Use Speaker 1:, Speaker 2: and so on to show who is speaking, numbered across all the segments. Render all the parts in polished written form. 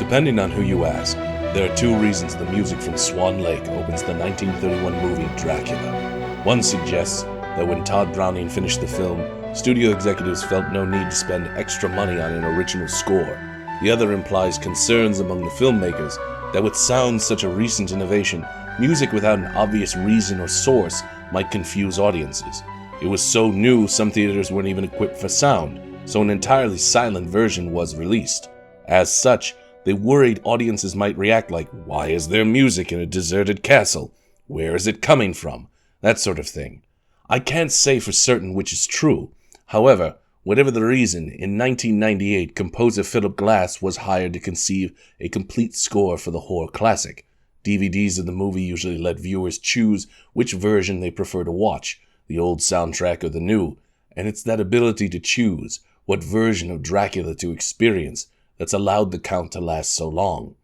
Speaker 1: Depending on who you ask, there are two reasons the music from Swan Lake opens the 1931 movie Dracula. One suggests that when Todd Browning finished the film, studio executives felt no need to spend extra money on an original score. The other implies concerns among the filmmakers that with sound such a recent innovation, music without an obvious reason or source might confuse audiences. It was so new, some theaters weren't even equipped for sound, so an entirely silent version was released. As such, they worried audiences might react like, why is there music in a deserted castle? Where is it coming from? That sort of thing. I can't say for certain which is true. However, whatever the reason, in 1998, composer Philip Glass was hired to conceive a complete score for the horror classic. DVDs of the movie usually let viewers choose which version they prefer to watch, the old soundtrack or the new, and it's that ability to choose what version of Dracula to experience that's allowed the count to last so long.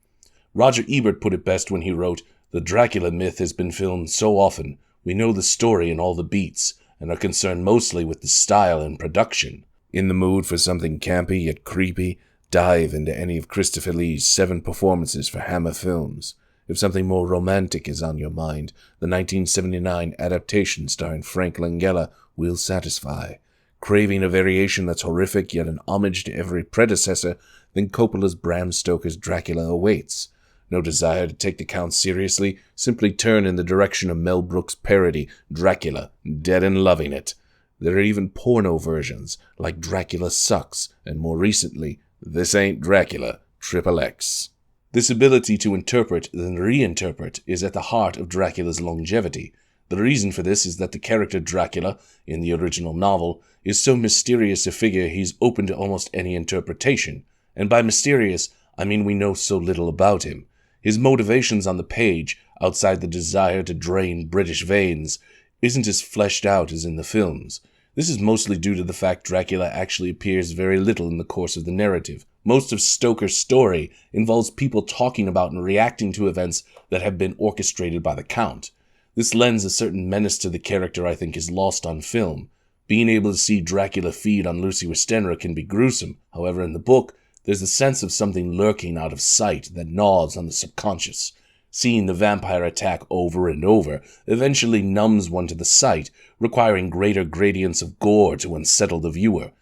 Speaker 1: Roger Ebert put it best when he wrote, "The Dracula myth has been filmed so often, we know the story and all the beats, and are concerned mostly with the style and production." In the mood for something campy yet creepy, dive into any of Christopher Lee's 7 performances for Hammer Films. If something more romantic is on your mind, the 1979 adaptation starring Frank Langella will satisfy. Craving a variation that's horrific yet an homage to every predecessor, then Coppola's Bram Stoker's Dracula awaits. No desire to take the count seriously, simply turn in the direction of Mel Brooks' parody, Dracula, Dead and Loving It. There are even porno versions, like Dracula Sucks, and more recently, This Ain't Dracula, XXX. This ability to interpret and reinterpret is at the heart of Dracula's longevity. The reason for this is that the character Dracula, in the original novel, is so mysterious a figure he's open to almost any interpretation. And by mysterious, I mean we know so little about him. His motivations on the page, outside the desire to drain British veins, isn't as fleshed out as in the films. This is mostly due to the fact Dracula actually appears very little in the course of the narrative. Most of Stoker's story involves people talking about and reacting to events that have been orchestrated by the Count. This lends a certain menace to the character I think is lost on film. Being able to see Dracula feed on Lucy Westenra can be gruesome. However, in the book, there's a sense of something lurking out of sight that gnaws on the subconscious. Seeing the vampire attack over and over eventually numbs one to the sight, requiring greater gradients of gore to unsettle the viewer.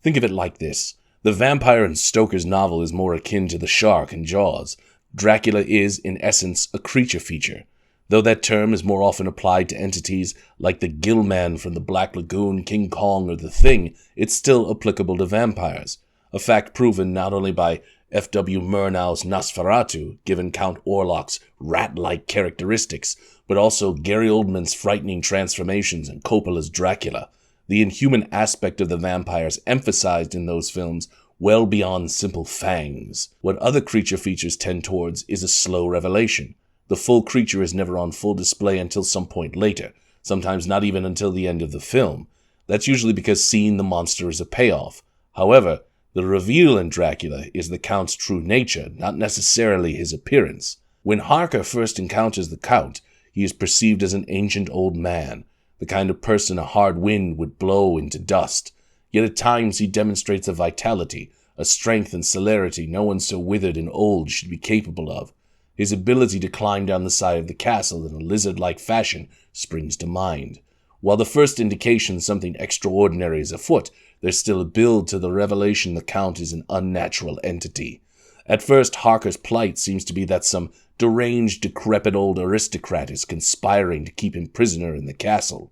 Speaker 1: Think of it like this. The vampire in Stoker's novel is more akin to the shark in Jaws. Dracula is, in essence, a creature feature. Though that term is more often applied to entities like the Gill Man from the Black Lagoon, King Kong, or the Thing, it's still applicable to vampires. A fact proven not only by F.W. Murnau's Nosferatu, given Count Orlok's rat-like characteristics, but also Gary Oldman's frightening transformations and Coppola's Dracula. The inhuman aspect of the vampires emphasized in those films well beyond simple fangs. What other creature features tend towards is a slow revelation. The full creature is never on full display until some point later, sometimes not even until the end of the film. That's usually because seeing the monster is a payoff. However, the reveal in Dracula is the Count's true nature, not necessarily his appearance. When Harker first encounters the Count, he is perceived as an ancient old man, the kind of person a hard wind would blow into dust. Yet at times he demonstrates a vitality, a strength and celerity no one so withered and old should be capable of. His ability to climb down the side of the castle in a lizard-like fashion springs to mind. While the first indication something extraordinary is afoot, there's still a build to the revelation the Count is an unnatural entity. At first, Harker's plight seems to be that some deranged, decrepit old aristocrat is conspiring to keep him prisoner in the castle.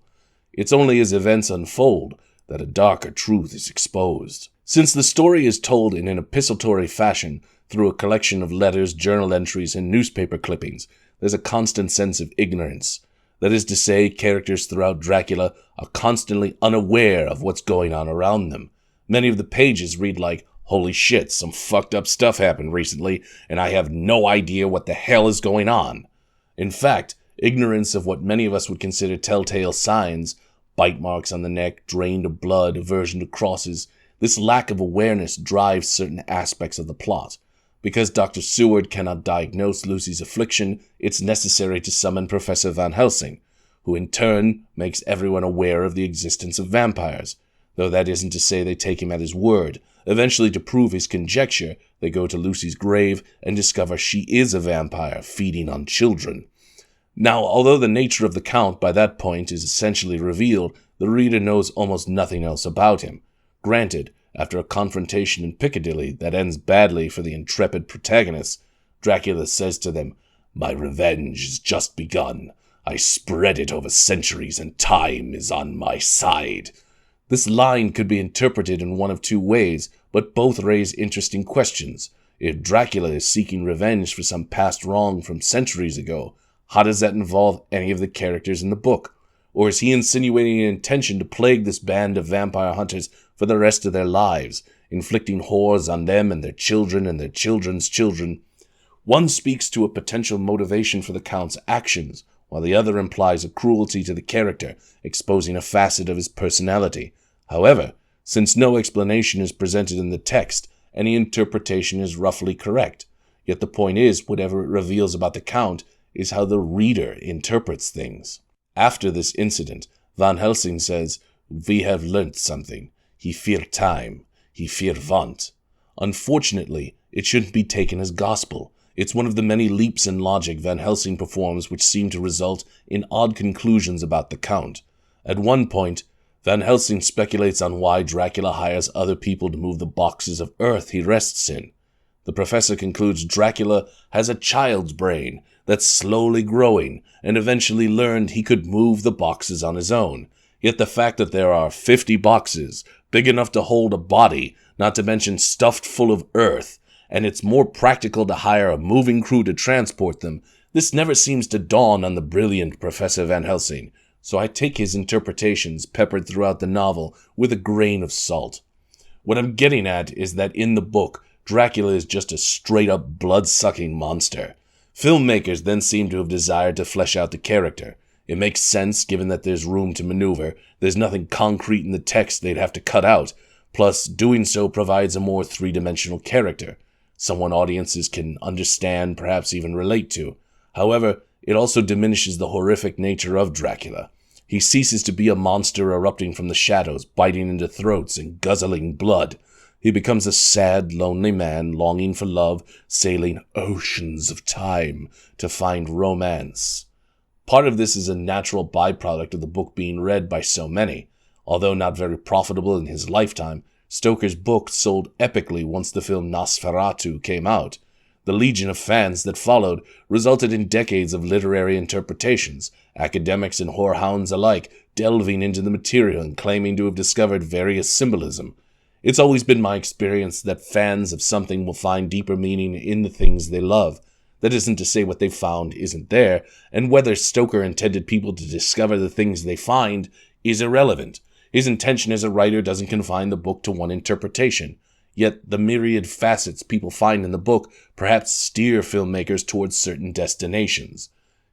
Speaker 1: It's only as events unfold that a darker truth is exposed. Since the story is told in an epistolary fashion through a collection of letters, journal entries, and newspaper clippings, there's a constant sense of ignorance. That is to say, characters throughout Dracula are constantly unaware of what's going on around them. Many of the pages read like, "Holy shit, some fucked up stuff happened recently, and I have no idea what the hell is going on." In fact, ignorance of what many of us would consider telltale signs, bite marks on the neck, drained of blood, aversion to crosses, this lack of awareness drives certain aspects of the plot. Because Dr. Seward cannot diagnose Lucy's affliction, it's necessary to summon Professor Van Helsing, who in turn makes everyone aware of the existence of vampires, though that isn't to say they take him at his word. Eventually, to prove his conjecture, they go to Lucy's grave and discover she is a vampire feeding on children. Now, although the nature of the Count by that point is essentially revealed, the reader knows almost nothing else about him. Granted, after a confrontation in Piccadilly that ends badly for the intrepid protagonists, Dracula says to them, "My revenge has just begun. I spread it over centuries and time is on my side." This line could be interpreted in one of two ways, but both raise interesting questions. If Dracula is seeking revenge for some past wrong from centuries ago, how does that involve any of the characters in the book? Or is he insinuating an intention to plague this band of vampire hunters for the rest of their lives, inflicting horrors on them and their children and their children's children? One speaks to a potential motivation for the Count's actions, while the other implies a cruelty to the character, exposing a facet of his personality. However, since no explanation is presented in the text, any interpretation is roughly correct. Yet the point is, whatever it reveals about the Count is how the reader interprets things. After this incident, Van Helsing says, "We have learnt something. He fear time. He fear want." Unfortunately, it shouldn't be taken as gospel. It's one of the many leaps in logic Van Helsing performs which seem to result in odd conclusions about the Count. At one point, Van Helsing speculates on why Dracula hires other people to move the boxes of earth he rests in. The professor concludes Dracula has a child's brain that's slowly growing and eventually learned he could move the boxes on his own. Yet the fact that there are 50 boxes, big enough to hold a body, not to mention stuffed full of earth, and it's more practical to hire a moving crew to transport them, this never seems to dawn on the brilliant Professor Van Helsing, so I take his interpretations peppered throughout the novel with a grain of salt. What I'm getting at is that in the book, Dracula is just a straight-up blood-sucking monster. Filmmakers then seem to have desired to flesh out the character. It makes sense given that there's room to maneuver, there's nothing concrete in the text they'd have to cut out, plus doing so provides a more three-dimensional character, someone audiences can understand, perhaps even relate to. However, it also diminishes the horrific nature of Dracula. He ceases to be a monster erupting from the shadows, biting into throats and guzzling blood. He becomes a sad, lonely man longing for love, sailing oceans of time to find romance. Part of this is a natural byproduct of the book being read by so many. Although not very profitable in his lifetime, Stoker's book sold epically once the film Nosferatu came out. The legion of fans that followed resulted in decades of literary interpretations, academics and whorehounds alike delving into the material and claiming to have discovered various symbolism. It's always been my experience that fans of something will find deeper meaning in the things they love. That isn't to say what they've found isn't there, and whether Stoker intended people to discover the things they find is irrelevant. His intention as a writer doesn't confine the book to one interpretation. Yet the myriad facets people find in the book perhaps steer filmmakers towards certain destinations.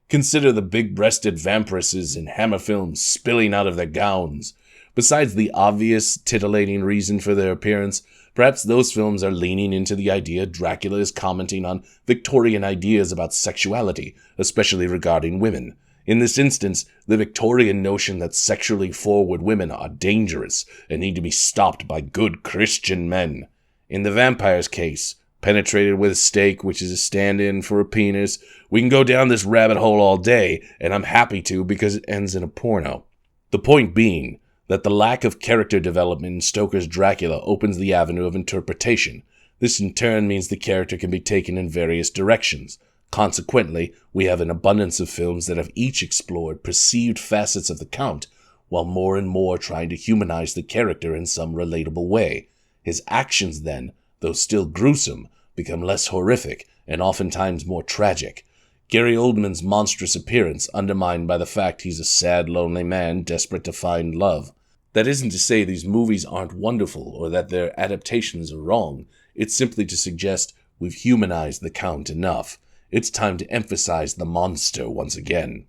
Speaker 1: Consider the big-breasted vampiresses in Hammer films spilling out of their gowns. Besides the obvious, titillating reason for their appearance, perhaps those films are leaning into the idea Dracula is commenting on Victorian ideas about sexuality, especially regarding women. In this instance, the Victorian notion that sexually forward women are dangerous and need to be stopped by good Christian men. In the vampire's case, penetrated with a stake, which is a stand-in for a penis, we can go down this rabbit hole all day, and I'm happy to because it ends in a porno. The point being that the lack of character development in Stoker's Dracula opens the avenue of interpretation. This in turn means the character can be taken in various directions. Consequently, we have an abundance of films that have each explored perceived facets of the Count, while more and more trying to humanize the character in some relatable way. His actions then, though still gruesome, become less horrific and oftentimes more tragic. Gary Oldman's monstrous appearance undermined by the fact he's a sad, lonely man desperate to find love. That isn't to say these movies aren't wonderful or that their adaptations are wrong. It's simply to suggest we've humanized the Count enough. It's time to emphasize the monster once again.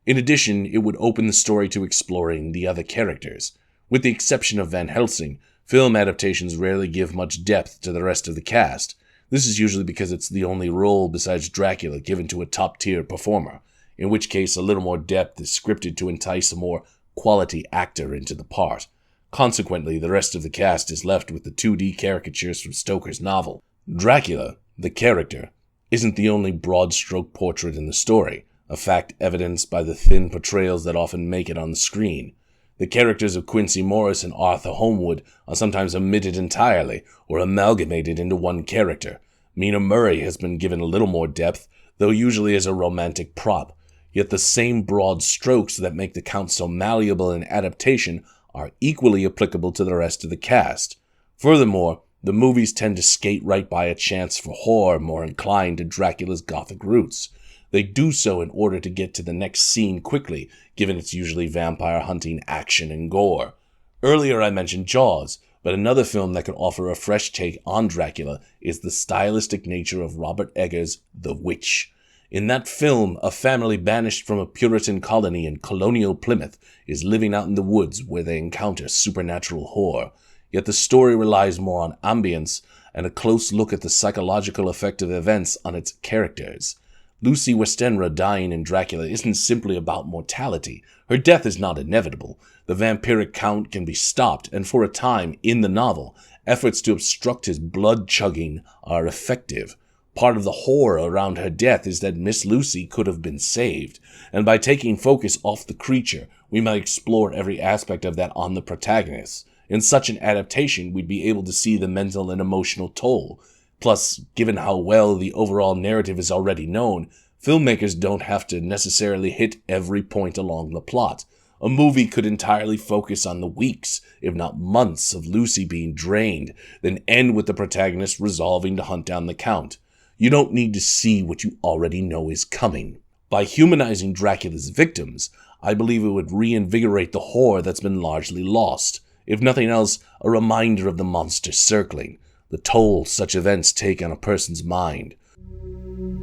Speaker 1: In addition, it would open the story to exploring the other characters. With the exception of Van Helsing, film adaptations rarely give much depth to the rest of the cast. This is usually because it's the only role besides Dracula given to a top-tier performer, in which case a little more depth is scripted to entice a more quality actor into the part. Consequently, the rest of the cast is left with the 2D caricatures from Stoker's novel. Dracula, the character, isn't the only broad-stroke portrait in the story, a fact evidenced by the thin portrayals that often make it on the screen. The characters of Quincy Morris and Arthur Holmwood are sometimes omitted entirely or amalgamated into one character. Mina Murray has been given a little more depth, though usually as a romantic prop, yet the same broad strokes that make the Count so malleable in adaptation are equally applicable to the rest of the cast. Furthermore, the movies tend to skate right by a chance for horror more inclined to Dracula's gothic roots. They do so in order to get to the next scene quickly, given its usually vampire hunting action and gore. Earlier I mentioned Jaws, but another film that could offer a fresh take on Dracula is the stylistic nature of Robert Eggers' The Witch. In that film, a family banished from a Puritan colony in colonial Plymouth is living out in the woods where they encounter supernatural horror. Yet the story relies more on ambience and a close look at the psychological effect of events on its characters. Lucy Westenra dying in Dracula isn't simply about mortality. Her death is not inevitable. The vampiric count can be stopped, and for a time, in the novel, efforts to obstruct his blood-chugging are effective. Part of the horror around her death is that Miss Lucy could have been saved, and by taking focus off the creature, we might explore every aspect of that on the protagonist. In such an adaptation, we'd be able to see the mental and emotional toll. Plus, given how well the overall narrative is already known, filmmakers don't have to necessarily hit every point along the plot. A movie could entirely focus on the weeks, if not months, of Lucy being drained, then end with the protagonist resolving to hunt down the Count. You don't need to see what you already know is coming. By humanizing Dracula's victims, I believe it would reinvigorate the horror that's been largely lost. If nothing else, a reminder of the monster circling, the toll such events take on a person's mind.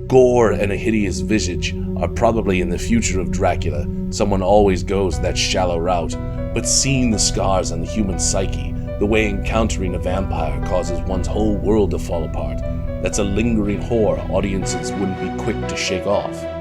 Speaker 1: Gore and a hideous visage are probably in the future of Dracula. Someone always goes that shallow route, but seeing the scars on the human psyche, the way encountering a vampire causes one's whole world to fall apart, that's a lingering horror audiences wouldn't be quick to shake off.